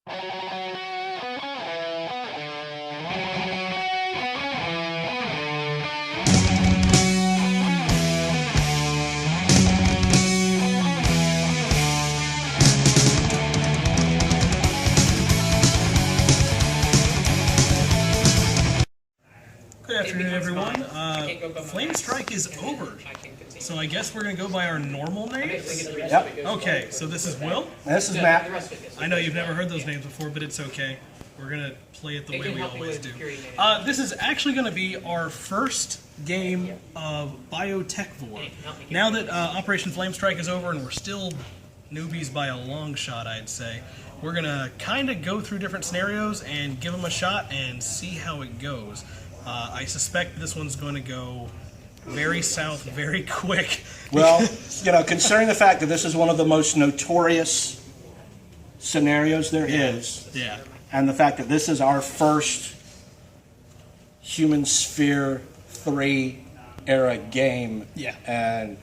Good afternoon, everyone. Flame Strike is over, so I guess we're going to go by our normal names? Yep. Okay, so this is Will. This is Matt. I know you've never heard those names before, but it's okay. We're going to play it the way we always do. This is actually going to be our first game of Biotechvore. Now that Operation Flame Strike is over and we're still newbies by a long shot, I'd say, we're going to kind of go through different scenarios and give them a shot and see how it goes. I suspect this one's going to go very south very quick. Well, you know, considering the fact that this is one of the most notorious scenarios there is, yeah, and the fact that this is our first Human Sphere 3 era game, yeah, and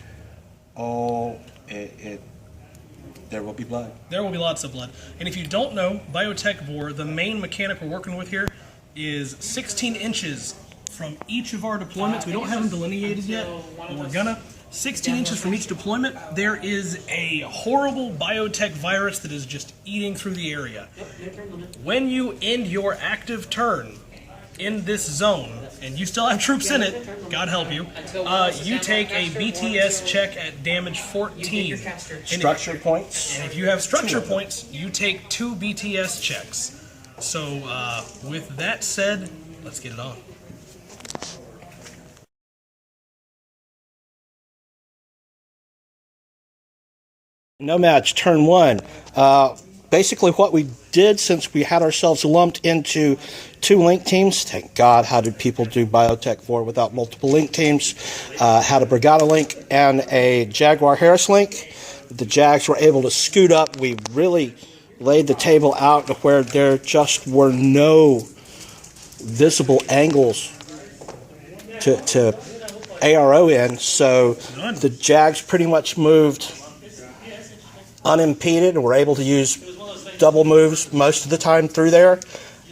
there will be blood. There will be lots of blood. And if you don't know, Biotechvore, the main mechanic we're working with here, is 16 inches from each of our deployments. We don't have them delineated yet, but we're gonna. 16 inches from each deployment, there is a horrible biotech virus that is just eating through the area. When you end your active turn in this zone, and you still have troops in it, God help you, you take a BTS check at damage 14. Structure points. And if you have structure points, you take 2 BTS checks. So, with that said, let's get it on. No match, turn 1. Basically what we did, since we had ourselves lumped into 2 link teams, thank God, how did people do Biotechvore without multiple link teams, had a Brigada link and a Jaguar Harris link. The Jags were able to scoot up. We really laid the table out to where there just were no visible angles to ARO in, so the Jags pretty much moved unimpeded and were able to use double moves most of the time through there.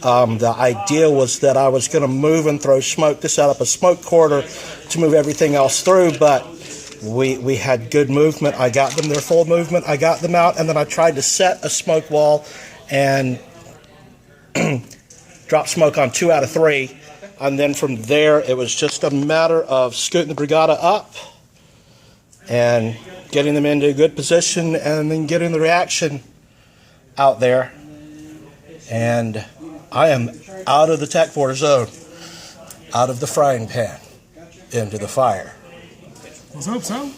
The idea was that I was going to move and throw smoke to set up a smoke corridor to move everything else through, but we had good movement. I got them their full movement. I got them out, and then I tried to set a smoke wall and drop smoke on 2 out of 3. And then from there, it was just a matter of scooting the Brigada up and getting them into a good position and then getting the reaction out there. And I am out of the Techvore zone, out of the frying pan, into the fire. Let's hope so.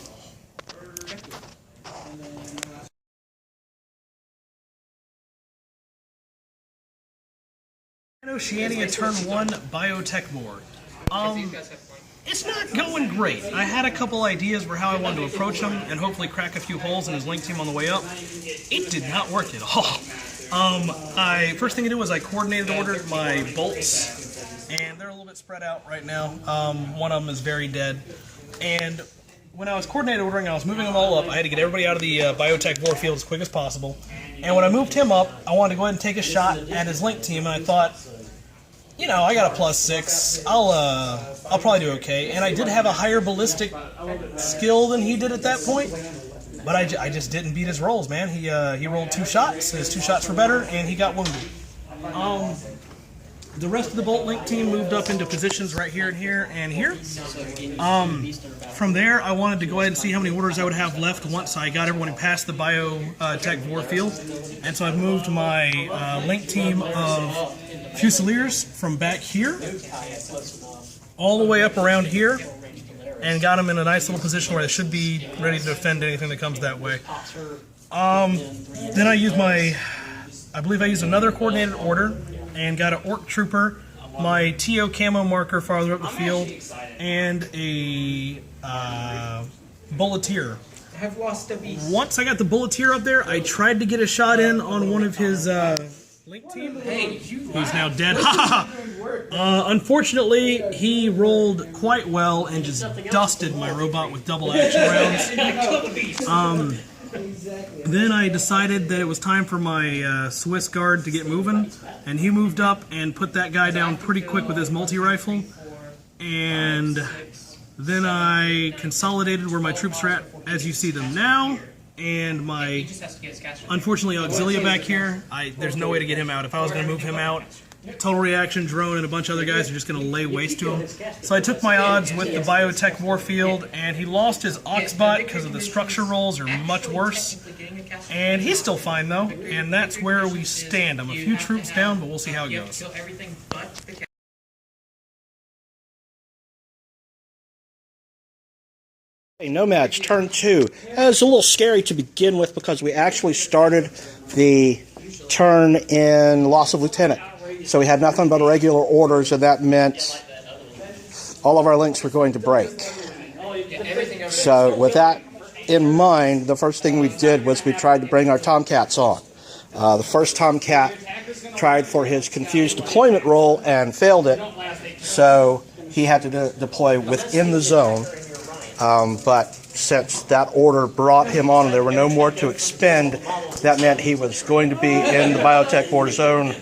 Oceania turn 1 Biotechvore. It's not going great. I had a couple ideas for how I wanted to approach him and hopefully crack a few holes in his link team on the way up. It did not work at all. First thing I did was I coordinated ordered my bolts, and they're a little bit spread out right now. One of them is very dead. And when I was coordinated ordering, I was moving them all up. I had to get everybody out of the Biotechvore field as quick as possible. And when I moved him up, I wanted to go ahead and take a shot at his link team, and I thought, you know, I got a +6. I'll probably do okay. And I did have a higher ballistic skill than he did at that point, but I just didn't beat his rolls, man. He rolled 2 shots. His 2 shots were better, and he got wounded. The rest of the Bolt Link team moved up into positions right here and here and here. From there, I wanted to go ahead and see how many orders I would have left once I got everyone past the Biotechvore field. And so I've moved my Link team of Fusiliers from back here all the way up around here and got them in a nice little position where they should be ready to defend anything that comes that way. Then I used I believe I used another coordinated order and got an Orc Trooper, my TO camo marker farther up the field, and a Bulleteer. Once I got the Bulleteer up there, I tried to get a shot in on one of his Link team, who's now dead. Unfortunately, he rolled quite well and just dusted my robot with double action rounds. Then I decided that it was time for my Swiss guard to get moving, and he moved up and put that guy down pretty quick with his multi-rifle. And then I consolidated where my troops are at, as you see them now. And my, unfortunately, Auxilia back here, there's no way to get him out. If I was going to move him out, Total Reaction, Drone, and a bunch of other guys are just going to lay waste to him. So I took my odds with the Biotechvore field, and he lost his Oxbot because of the structure rolls are much worse. And he's still fine, though, and that's where we stand. I'm a few troops down, but we'll see how it goes. Nomads, turn 2. It was a little scary to begin with because we actually started the turn in loss of lieutenant. So we had nothing but regular orders, and that meant all of our links were going to break. So with that in mind, the first thing we did was we tried to bring our Tomcats on. The first Tomcat tried for his confused deployment role and failed it, so he had to deploy within the zone. But since that order brought him on and there were no more to expend, that meant he was going to be in the Biotechvore zone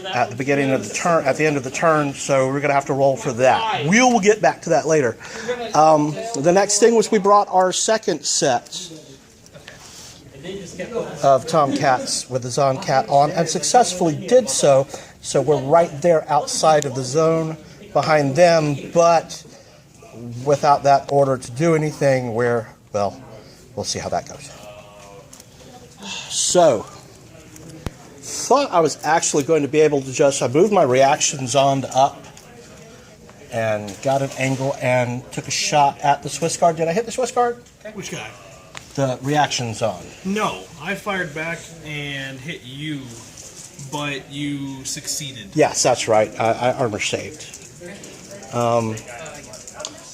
at the beginning of the turn, at the end of the turn, so we're going to have to roll for that. We'll get back to that later. The next thing was we brought our second set of Tomcats with the Zoncat on and successfully did so. So we're right there outside of the zone behind them, but without that order to do anything, we'll see how that goes. So, thought I was actually going to be able to I moved my reaction zone up and got an angle and took a shot at the Swiss guard. Did I hit the Swiss guard? Which guy? The reaction zone. So I fired back and hit you, but you succeeded. Yes, that's right. I armor saved.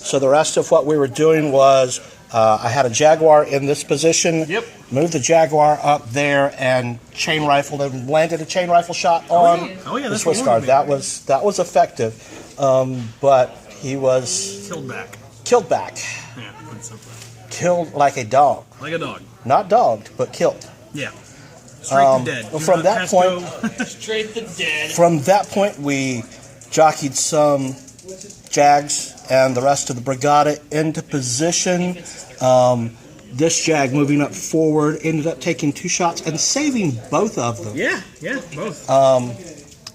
So the rest of what we were doing was I had a Jaguar in this position. Yep. Moved the Jaguar up there and chain rifled and landed a chain rifle shot on the Swiss guard. That was effective, but he was Killed back. Yeah, that's something. Killed like a dog. Like a dog. Not dogged, but killed. Yeah. Straight to dead. Well, from that point, straight to dead. From that point, we jockeyed some Jags and the rest of the Brigada into position. This Jag moving up forward ended up taking 2 shots and saving both of them. Yeah, both.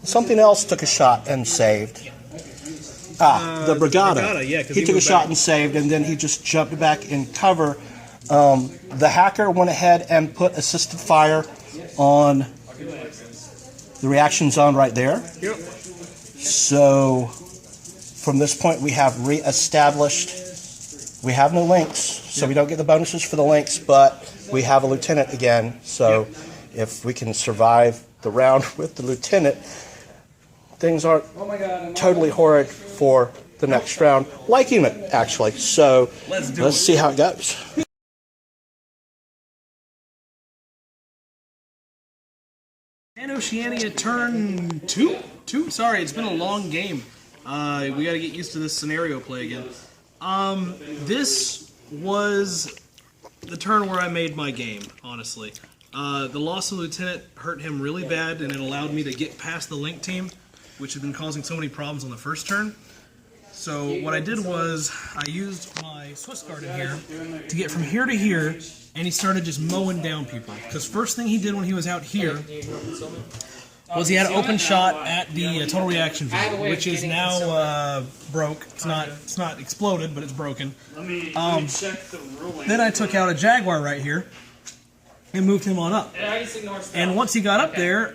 Something else took a shot and saved. The Brigada. He took a shot and saved, and then he just jumped back in cover. The hacker went ahead and put assisted fire on the reaction zone right there. Yep. So from this point, we have reestablished. We have no links, so we don't get the bonuses for the links, but we have a lieutenant again. So if we can survive the round with the lieutenant, things aren't totally horrid for the next round. Liking it, actually. So let's see how it goes. And Oceania turn 2? Sorry, it's been a long game. We got to get used to this scenario play again. This was the turn where I made my game, honestly. The loss of Lieutenant hurt him really bad, and it allowed me to get past the Link team, which had been causing so many problems on the first turn. So what I did was I used my Swiss guard in here to get from here to here, and he started just mowing down people. Because first thing he did when he was out here was he had an open shot at the Total Reaction field, which is now broke. It's not exploded, but it's broken. Then I took out a Jaguar right here and moved him on up. And once he got up there,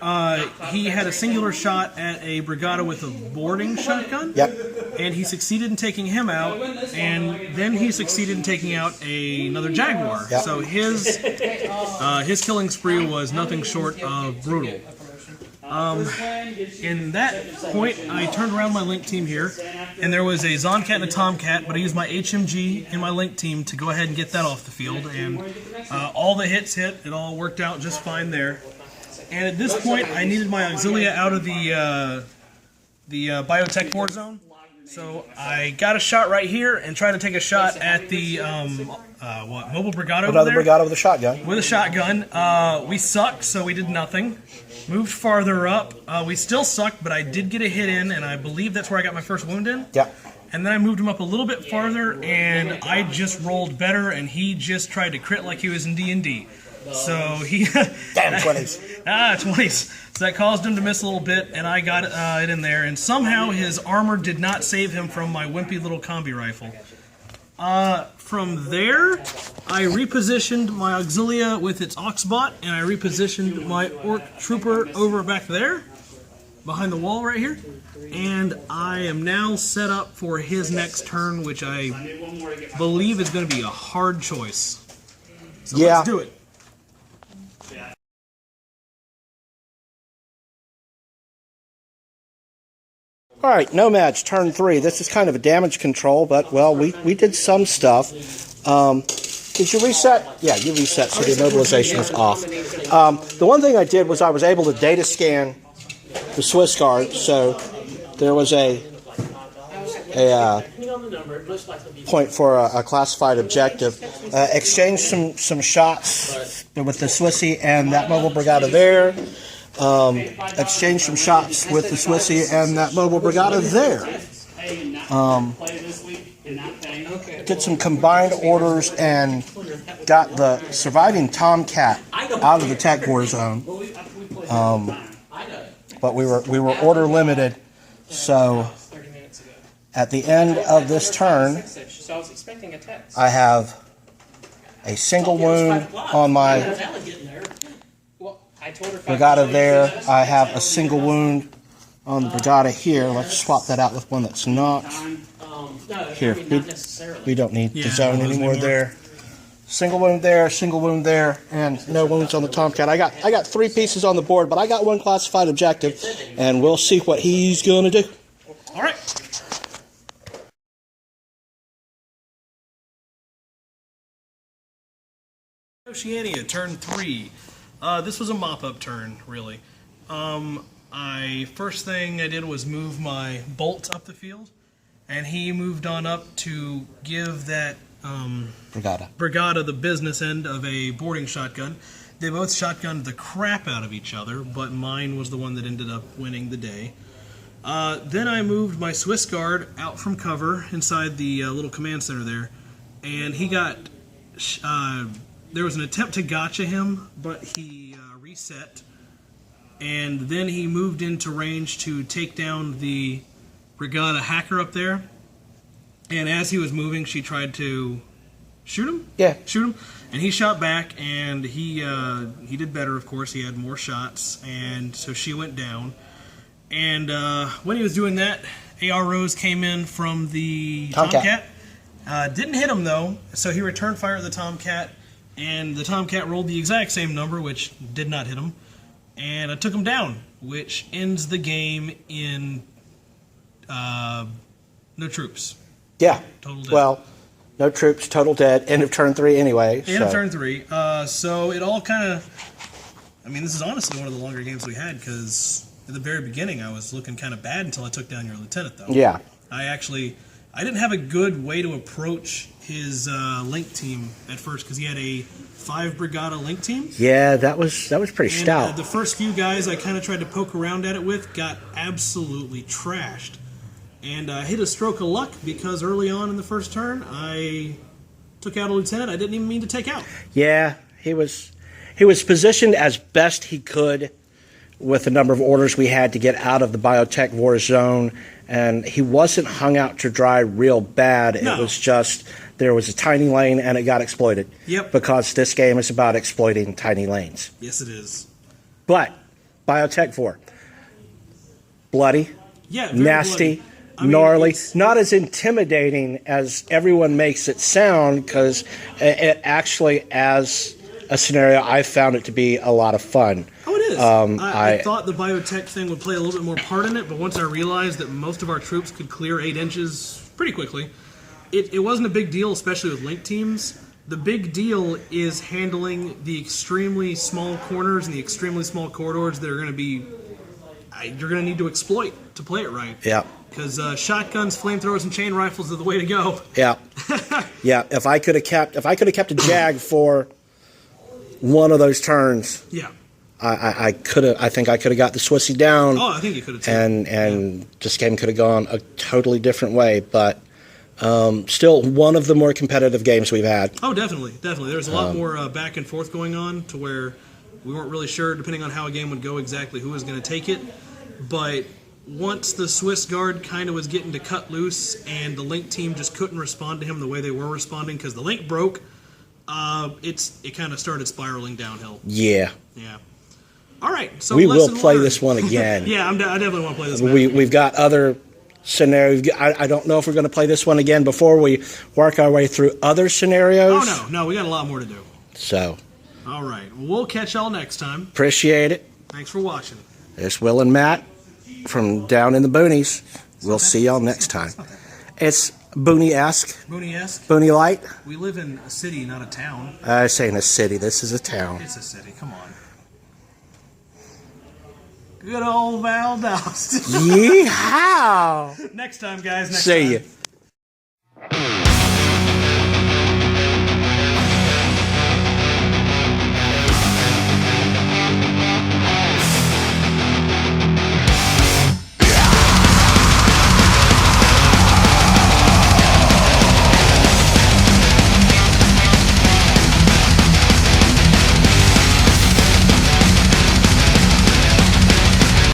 he had a singular shot at a Brigada with a boarding shotgun. Yep. And he succeeded in taking him out, and then he succeeded in taking out another Jaguar. Yep. So his killing spree was nothing short of brutal. In that point, I turned around my Link team here, and there was a Zoncat and a Tomcat, but I used my HMG in my Link team to go ahead and get that off the field, and all the hits hit. It all worked out just fine there. And at this point, I needed my Auxilia out of the Biotechvore zone, So I got a shot right here and tried to take a shot at the mobile brigade over Another there. brigade with a shotgun. With a shotgun. We sucked, so we did nothing. Moved farther up. We still sucked, but I did get a hit in, and I believe that's where I got my first wound in. Yeah. And then I moved him up a little bit farther, and I just rolled better, and he just tried to crit like he was in D&D. So he... Damn 20s. 20s. So that caused him to miss a little bit, and I got it in there. And somehow his armor did not save him from my wimpy little combi rifle. From there, I repositioned my Auxilia with its Oxbot, and I repositioned my Orc Trooper over back there, behind the wall right here. And I am now set up for his next turn, which I believe is going to be a hard choice. So let's do it. All right, Nomads, turn 3. This is kind of a damage control, but, well, we did some stuff. Did you reset? Yeah, you reset, so the immobilization is off. The one thing I did was I was able to data scan the Swiss Guard, so there was a point for a classified objective. Exchanged some shots with the Swissy and that mobile brigade there. Exchanged some shots with the Swissy and that mobile brigade there. Did some combined orders and got the surviving Tomcat out of the tech war zone. But we were order limited, so at the end of this turn, I have a single wound on my brigada there. I have a single wound on the brigada here. Let's swap that out with one that's not. Here, we don't need the zone anymore there. Single wound there, and no wounds on the Tomcat. I got 3 pieces on the board, but I got 1 classified objective, and we'll see what he's going to do. All right. Oceania, turn 3. This was a mop-up turn, really. First thing I did was move my Bolt up the field, and he moved on up to give that Brigada the business end of a boarding shotgun. They both shotgunned the crap out of each other, but mine was the one that ended up winning the day. Then I moved my Swiss Guard out from cover inside the little command center there, and he got... there was an attempt to gotcha him, but he reset, and then he moved into range to take down the Brigada hacker up there, and as he was moving, she tried to shoot him? Yeah. Shoot him, and he shot back, and he did better, of course. He had more shots, and so she went down. And when he was doing that, AR Rose came in from the Tomcat. Didn't hit him, though, so he returned fire at the Tomcat, and the Tomcat rolled the exact same number, which did not hit him, and I took him down, which ends the game in no troops. Yeah. Total dead. Well, no troops, total dead. End of turn 3 anyway. End of turn 3. So it all kind of... I mean, this is honestly one of the longer games we had, because at the very beginning I was looking kind of bad until I took down your lieutenant, though. Yeah. I didn't have a good way to approach his link team at first, because he had a 5 Brigada link team. Yeah, that was pretty stout. The first few guys I kind of tried to poke around at it with got absolutely trashed. And I hit a stroke of luck, because early on in the first turn, I took out a lieutenant I didn't even mean to take out. Yeah, he was positioned as best he could with the number of orders we had to get out of the Biotechvore zone, and he wasn't hung out to dry real bad. No. It was just there was a tiny lane and it got exploited. Yep. Because this game is about exploiting tiny lanes. Yes, it is. But Biotechvore, bloody, Yeah, very nasty, bloody. I mean, gnarly, not as intimidating as everyone makes it sound, because it actually, as a scenario, I found it to be a lot of fun. Oh, it is. I thought the biotech thing would play a little bit more part in it, but once I realized that most of our troops could clear 8 inches pretty quickly, it wasn't a big deal, especially with link teams. The big deal is handling the extremely small corners and the extremely small corridors that are going to be you're going to need to exploit to play it right. Yeah. Because shotguns, flamethrowers, and chain rifles are the way to go. Yeah. Yeah. If I could have kept a Jag for one of those turns, yeah, I could have. I think I could have got the Swissy down. Oh, I think you could have too. And this game could have gone a totally different way, but still one of the more competitive games we've had. Oh, definitely. There's a lot more back and forth going on to where we weren't really sure, depending on how a game would go, exactly who was going to take it. But once the Swiss guard kind of was getting to cut loose and the Link team just couldn't respond to him the way they were responding because the Link broke, it kind of started spiraling downhill. Yeah. Yeah. All right. So we will play learned. this one again. Yeah, I definitely want to play this one. We've got other scenarios. I don't know if we're going to play this one again before we work our way through other scenarios. Oh, no, we got a lot more to do. So. All right. Well, we'll catch y'all next time. Appreciate it. Thanks for watching. There's Will and Matt from down in the boonies. We'll see y'all next time. It's Booney-esque. Booney-esque? Booney Light. We live in a city, not a town. I say in a city. This is a town. It's a city. Come on. Good old Valdosta. Yeehaw! Next time, guys. Next See time. ya.